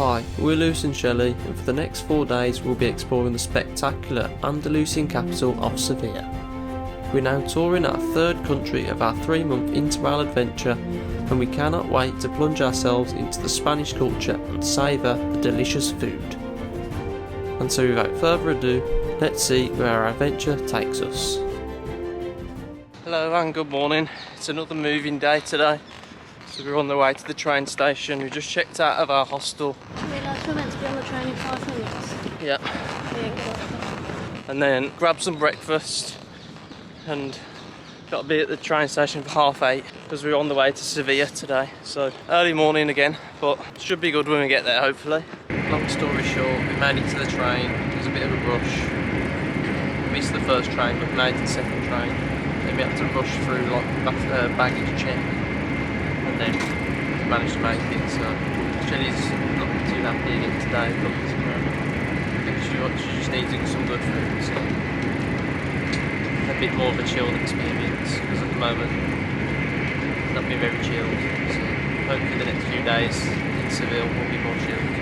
Hi, we're Lewis and Shelley, and for the next 4 days we'll be exploring the spectacular Andalusian capital of Seville. We're now touring our third country of our 3-month Interrail adventure, and we cannot wait to plunge ourselves into the Spanish culture and savour the delicious food. And so without further ado, let's see where our adventure takes us. Hello and good morning. It's another moving day today. So we're on the way to the train station. We just checked out of our hostel. I realised we're meant to be on the train in 5 minutes. Yeah. And then grab some breakfast and got to be at the train station for 8:30 because we're on the way to Sevilla today. So early morning again, but should be good when we get there hopefully. Long story short, we made it to the train. It was a bit of a rush. We missed the first train but made it the second train. Then we had to rush through like baggage check. And then managed to make it, so Shelley's not too happy again today, but I think she just needs some good food, so a bit more of a chilled experience, because at the moment it's not been very chilled, so hopefully the next few days in Seville will be more chilled.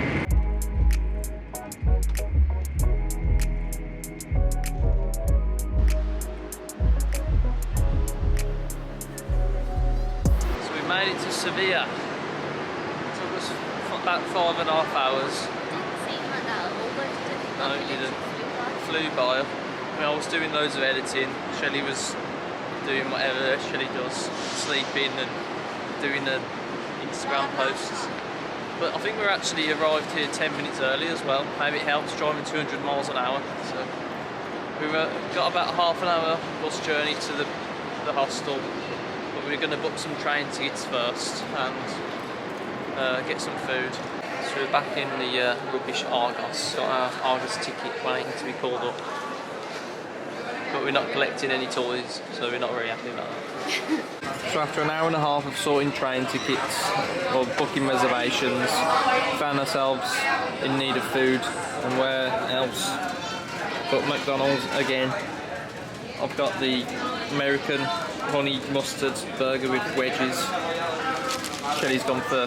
Made it to Sevilla. It took us about 5.5 hours. Didn't seem like that at all, did it? No, it didn't. Flew by. I mean, I was doing loads of editing. Shelley was doing whatever Shelley does, sleeping and doing the Instagram posts. But I think we actually arrived here 10 minutes early as well. Maybe it helps driving 200 miles an hour. So we got about a half an hour bus journey to the hostel. We're going to book some train tickets first and get some food. So we're back in the rubbish Argos. Got our Argos ticket waiting to be called up. But we're not collecting any toys, so we're not very happy about that. So after an hour and a half of sorting train tickets or booking reservations, found ourselves in need of food. And where else but McDonald's again. I've got the American honey mustard burger with wedges. Shelley's gone for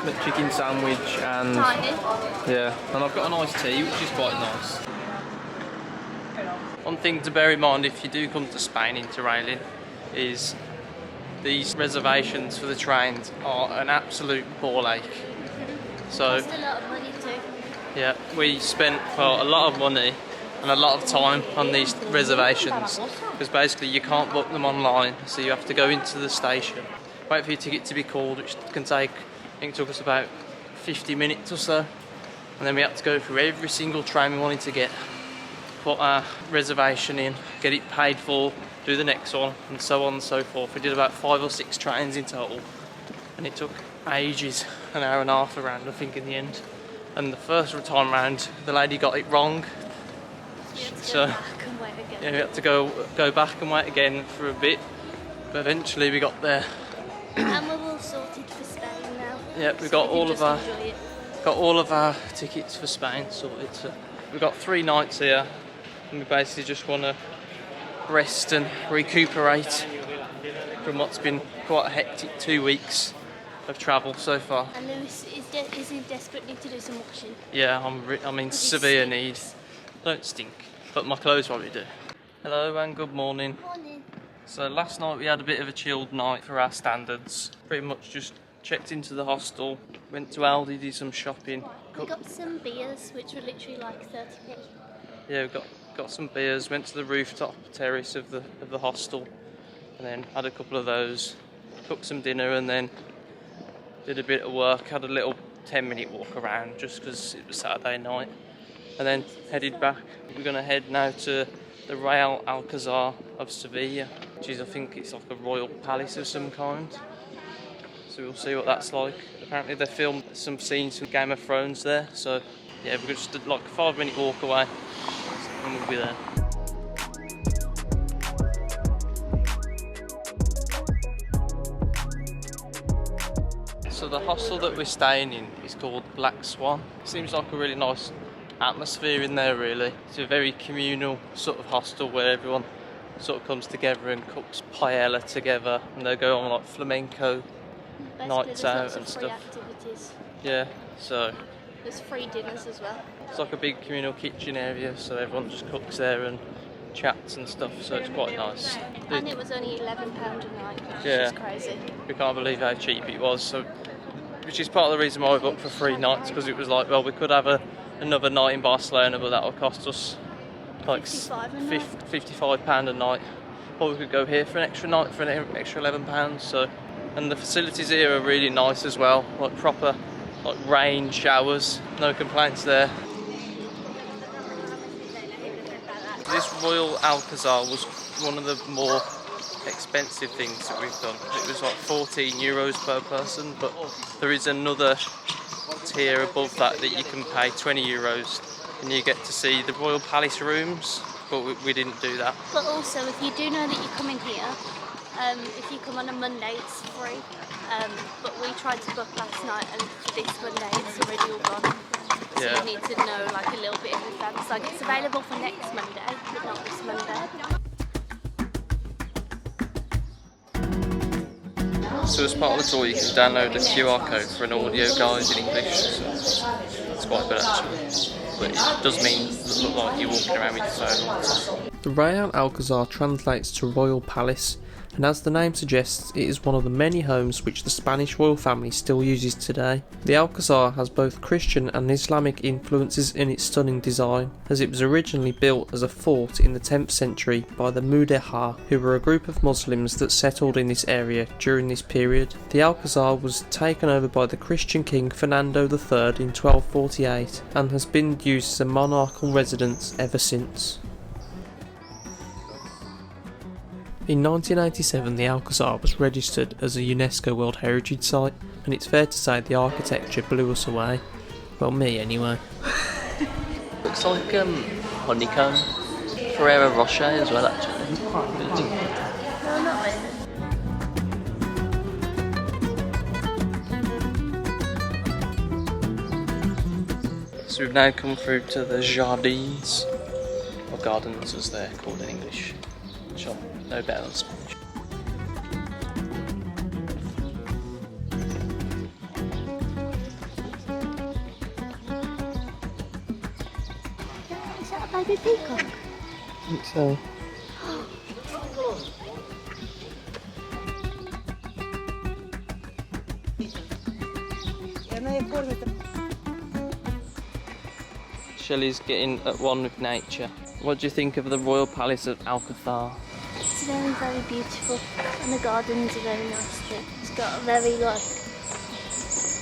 the chicken sandwich and yeah, and I've got an iced tea, which is quite nice. One thing to bear in mind if you do come to Spain interrailing is these reservations for the trains are an absolute ball ache. So cost a lot of money too. Yeah, we spent a lot of money and a lot of time on these reservations because basically you can't book them online, so you have to go into the station, wait for your ticket to be called, which can take, I think it took us about 50 minutes or so, and then we had to go through every single train we wanted to get, put our reservation in, get it paid for, do the next one, and so on and so forth. We did about 5 or 6 trains in total, and it took ages, an hour and a half around I think in the end. And the first time round the lady got it wrong. So yeah, we had to go back and wait again for a bit, but eventually we got there. And we're all sorted for Spain now. Yeah, we got all of our tickets for Spain sorted. So we've got 3 nights here, and we basically just want to rest and recuperate from what's been quite a hectic 2 weeks of travel so far. And Lewis is in desperate need to do some washing. Yeah, I'm in severe need. Don't stink, but my clothes probably do. Hello and good morning. Morning. So last night we had a bit of a chilled night for our standards. Pretty much just checked into the hostel, went to Aldi, did some shopping. We got some beers, which were literally like 30p. Yeah, we got some beers, went to the rooftop terrace of the hostel, and then had a couple of those, cooked some dinner, and then did a bit of work, had a little 10-minute walk around just because it was Saturday night. And then headed back. We're going to head now to the Real Alcázar of Sevilla, which is, I think it's like a royal palace of some kind. So we'll see what that's like. Apparently they filmed some scenes from Game of Thrones there, so yeah, we're just like a 5-minute walk away and we'll be there. So the hostel that we're staying in is called Black Swan. Seems like a really nice atmosphere in there really. It's a very communal sort of hostel where everyone sort of comes together and cooks paella together, and they go on like flamenco nights out and stuff. activities. Yeah, so There's free dinners as well. it's like a big communal kitchen area, so everyone just cooks there and chats and stuff, so it's quite nice. And it was only £11 a night, which Yeah. is crazy. We can't believe how cheap it was, so which is part of the reason why we booked for 3 nights, because it was like, well, we could have another night in Barcelona, but that would cost us like £55 a night. Or we could go here for an extra night for an extra £11. So, and the facilities here are really nice as well, like proper, like rain, showers, no complaints there. This Royal Alcázar was one of the more expensive things that we've done. It was like €14 per person, but there is another tier above that you can pay €20 and you get to see the Royal Palace rooms, but we didn't do that. But also, if you do know that you're coming here, if you come on a Monday, it's free. But we tried to book last night, and for this Monday, it's already all gone. So Yeah. you need to know like a little bit in advance. Like it's available for next Monday, but not this Monday. So as part of the tour you can download a QR code for an audio guide in English, so it's quite good actually. But it does mean it look like you're walking around with your phone. The Real Alcázar translates to Royal Palace, and as the name suggests, it is one of the many homes which the Spanish royal family still uses today. The Alcázar has both Christian and Islamic influences in its stunning design, as it was originally built as a fort in the 10th century by the Mudéjar, who were a group of Muslims that settled in this area during this period. The Alcázar was taken over by the Christian king Fernando III in 1248 and has been used as a monarchical residence ever since. In 1987 the Alcázar was registered as a UNESCO World Heritage Site, and it's fair to say the architecture blew us away. Well, me anyway. Looks like honeycomb. Ferrero Rocher as well actually. No, not really. So we've now come through to the Jardins, or gardens as they're called in English, which are no better than Spanish. Is that a baby peacock? I think so. Shelley's getting at one with nature. What do you think of the Royal Palace of Alcázar? It's very, very beautiful, and the gardens are very nice too. It's got a very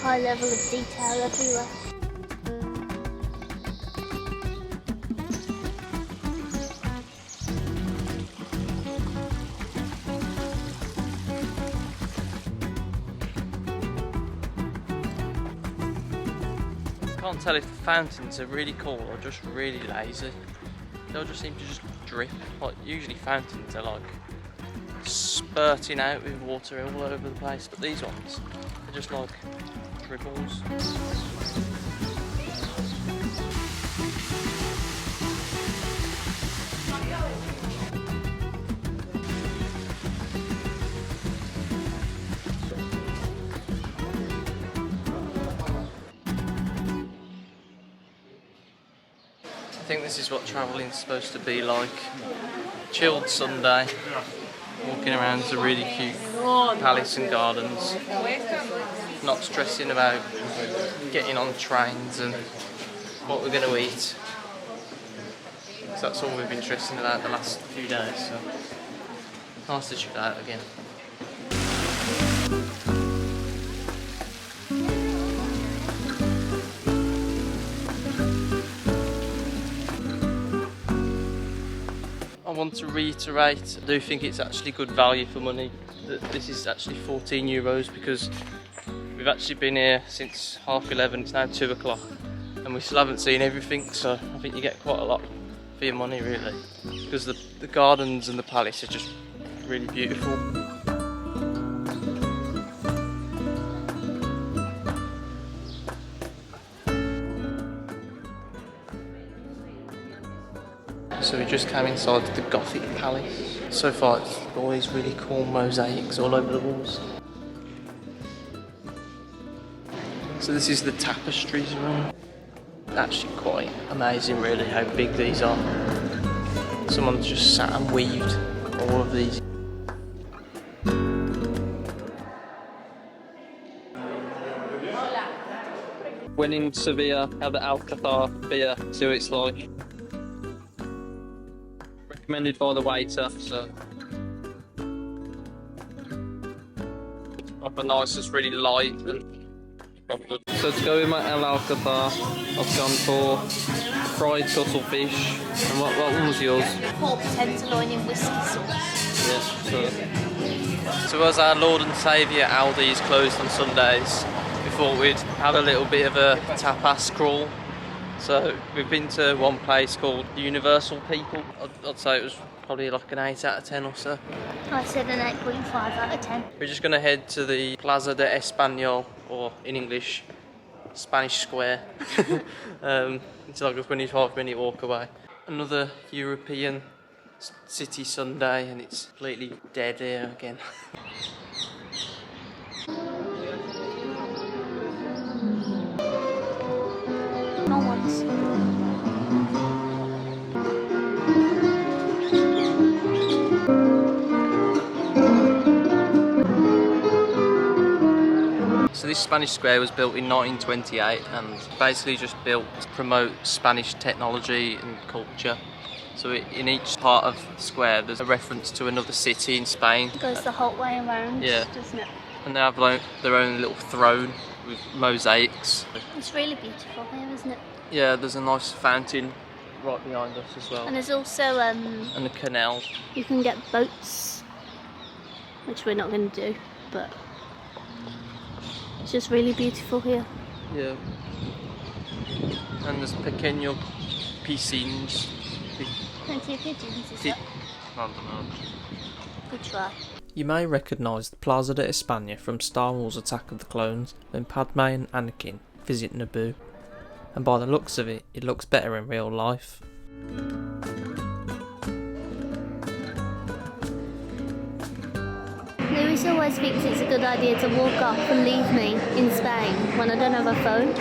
high level of detail everywhere. I can't tell if the fountains are really cool or just really lazy. They'll just seem to just drip. Like usually fountains are like spurting out with water all over the place, but these ones are just like dribbles. I think this is what travelling's supposed to be like. Chilled Sunday, walking around the really cute palace and gardens, not stressing about getting on trains and what we're going to eat. So that's all we've been stressing about the last few days, so nice to chill out again. I want to reiterate, I do think it's actually good value for money. That this is actually €14 because we've actually been here since 11:30, it's now 2 o'clock and we still haven't seen everything, so I think you get quite a lot for your money really, because the gardens and the palace are just really beautiful. So we just came inside the Gothic Palace. So far it's always really cool mosaics all over the walls. So this is the tapestries room. Actually quite amazing really how big these are. Someone's just sat and weaved all of these. When in Sevilla, have the Alcázar beer, see what it's like. Recommended by the waiter, so. Proper nice, it's really light and proper. So to go with my El Alcázar, I've gone for fried cuttlefish. And what one was yours? Pork tenderloin in whiskey sauce. Yeah, so as our Lord and Saviour Aldi is closed on Sundays, we thought we'd have a little bit of a tapas crawl. So we've been to one place called the Universal People. I'd say it was probably like an 8 out of 10 or so. I said an 8.5 out of 10. We're just going to head to the Plaza de España, or in English, Spanish Square. It's like a 25-minute walk away. Another European city Sunday and it's completely dead here again. No one's. So this Spanish Square was built in 1928 and basically just built to promote Spanish technology and culture. So in each part of the square there's a reference to another city in Spain. It goes the whole way around, yeah, doesn't it? And they have their own little throne with mosaics. It's really beautiful here, isn't it? Yeah, there's a nice fountain right behind us as well. And there's also and a canal. You can get boats, which we're not going to do, but it's just really beautiful here. Yeah. And there's pequeño piscines. Plenty of pigeons, is that? I don't know. Good try. You may recognise the Plaza de España from Star Wars Attack of the Clones when Padme and Anakin visit Naboo. And by the looks of it, it looks better in real life. Lewis always thinks it's a good idea to walk off and leave me in Spain when I don't have a phone.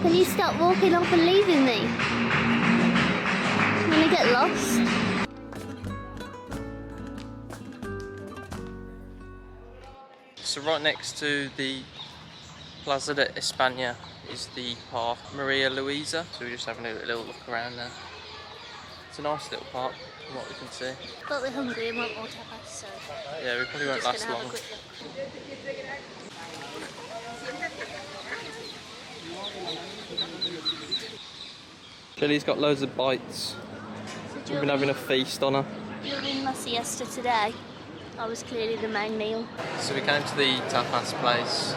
Can you stop walking off and leaving me? I'm gonna get lost. So right next to the Plaza de España is the park Maria Luisa. So we're just having a little look around there. It's a nice little park from what we can see. But we're hungry and want more tapas, so yeah, we probably won't last long. Shelley's got loads of bites. We've been having a feast on her. During my siesta today, I was clearly the main meal. So we came to the tapas place.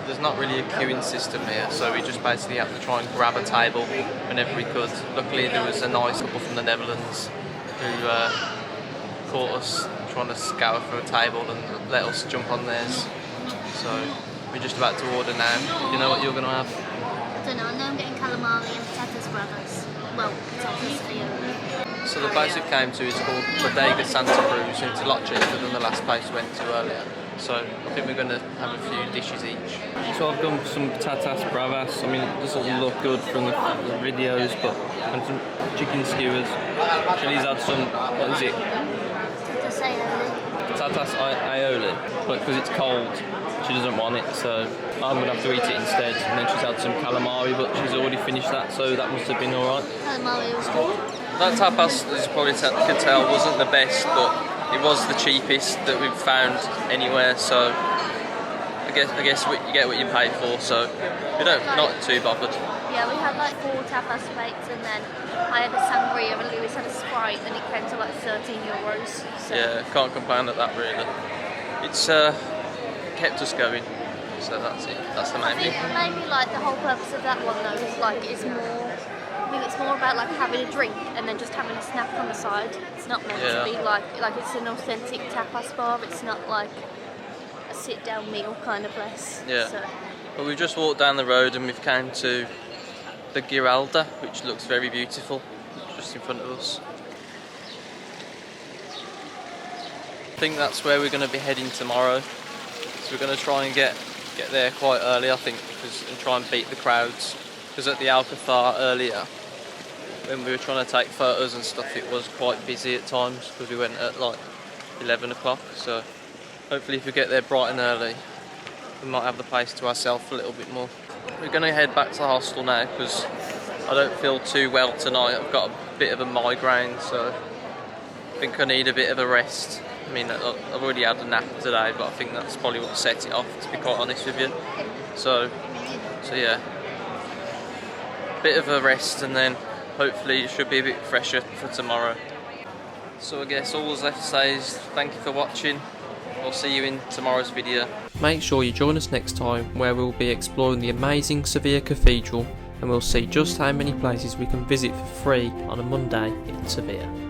There's not really a queuing system here, so we just basically had to try and grab a table whenever we could. Luckily there was a nice couple from the Netherlands who caught us trying to scour for a table and let us jump on theirs. So we're just about to order now. You know what you're going to have? I don't know, I know I'm getting calamari and patatas bravas. Well, patatas aioli. So the place we came to is called Bodega Santa Cruz, and it's a lot cheaper than the last place we went to earlier. So I think we're going to have a few dishes each. So I've done some patatas bravas. I mean, it doesn't look good from the videos, but and some chicken skewers. Shelley's had some, what is it? Patatas aioli. Patatas aioli, but because it's cold, she doesn't want it, so I'm going to have to eat it instead. And then she's had some calamari, but she's already finished that, so that must have been alright. Calamari was good. That tapas, as you probably could tell, wasn't the best, but it was the cheapest that we've found anywhere, so I guess you get what you pay for, so we're not too bothered. Yeah, we had like 4 tapas plates and then I had a sangria and Lewis had a Sprite and it came to like €13. So. Yeah, can't complain at that really. It's kept us going, so that's it. That's the main thing. Maybe like the whole purpose of that one though is like I think it's more about like having a drink and then just having a snack on the side. It's not meant to be like it's an authentic tapas bar. It's not like a sit-down meal kind of place. Yeah. So. But we've just walked down the road and we've come to the Giralda, which looks very beautiful, just in front of us. I think that's where we're going to be heading tomorrow. So we're going to try and get get there quite early, I think, and try and beat the crowds. Because at the Alcázar earlier, when we were trying to take photos and stuff, it was quite busy at times because we went at like 11 o'clock. So hopefully if we get there bright and early, we might have the place to ourselves a little bit more. We're going to head back to the hostel now because I don't feel too well tonight. I've got a bit of a migraine, so I think I need a bit of a rest. I mean, I've already had a nap today, but I think that's probably what set it off, to be quite honest with you. So yeah, bit of a rest, and then hopefully it should be a bit fresher for tomorrow. So I guess all that's left to say is thank you for watching. I'll see you in tomorrow's video. Make sure you join us next time, where we'll be exploring the amazing Seville Cathedral, and we'll see just how many places we can visit for free on a Monday in Seville.